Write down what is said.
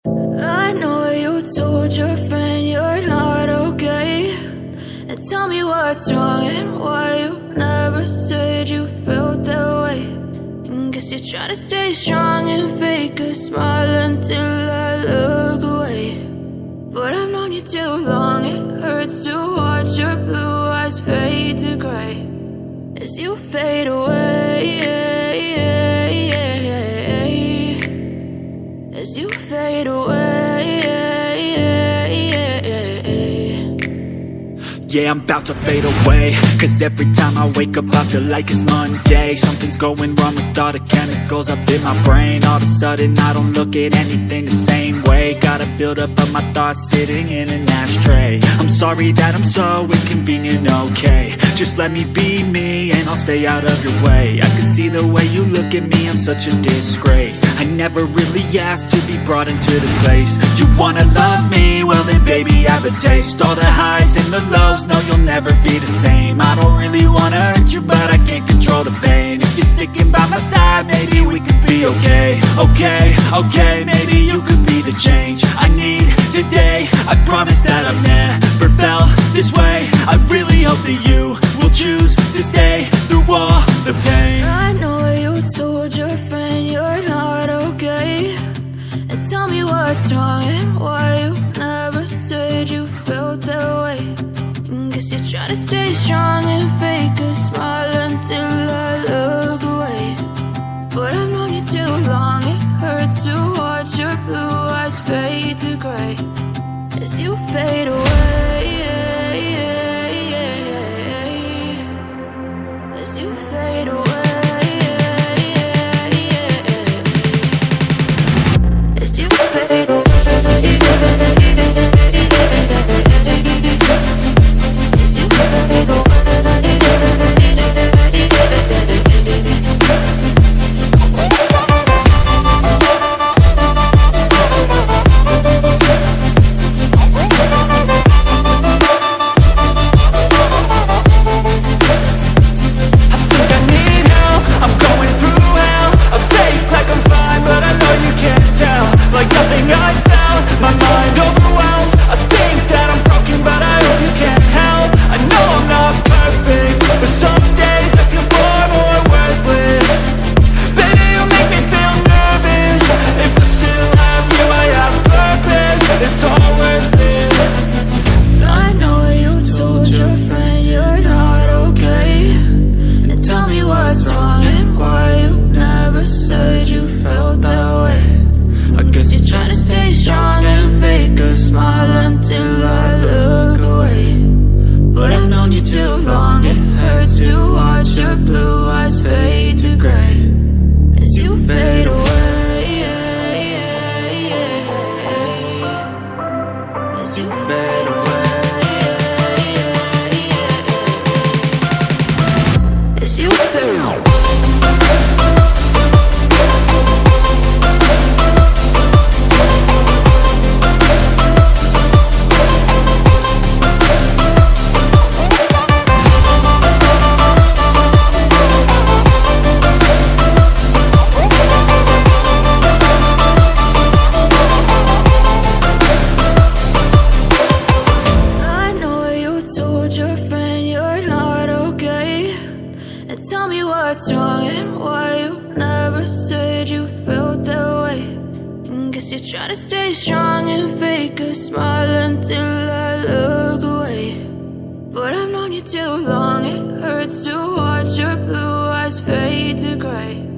I know you told your friend you're not okay, and tell me what's wrong and why you never said you felt that way. And guess you're trying to stay strong and fake a smile until I look away. But I've known you too long, it hurts to watch your blue eyes fade to gray as you fade away, as you fade away. Yeah, I'm about to fade away, cause every time I wake up I feel like it's Monday. Something's going wrong with all the chemicals up in my brain. All of a sudden I don't look at anything the same way. Got a buildup of my thoughts sitting in an ashtray. I'm sorry that I'm so inconvenient, okay. Just let me be me and I'll stay out of your way. I can see the way you look at me, I'm such a disgrace. I never really asked to be brought into this place. You wanna love me? Well then baby I have a taste. All the highs and the lows, no you'll never be the same. I don't really wanna hurt you but I can't control the pain. If you're sticking by my side maybe we could be okay. Okay, maybe you could be the change I need today. I promise that I've never felt this way. I really hope that you will choose to stay through all the pain. I know you told your friend you're not okay, and tell me what's wrong and why you never said you felt that way. And guess you're trying to stay strong and fake a smile until I look away. But I've known you too long, it hurts to watch your blue eyes fade to gray as you fade away, as you fade away, as you fade away. Tell me what's wrong and why you never said you felt that way. And guess you're trying to stay strong and fake a smile until I look away. But I've known you too long, it hurts to watch your blue eyes fade to gray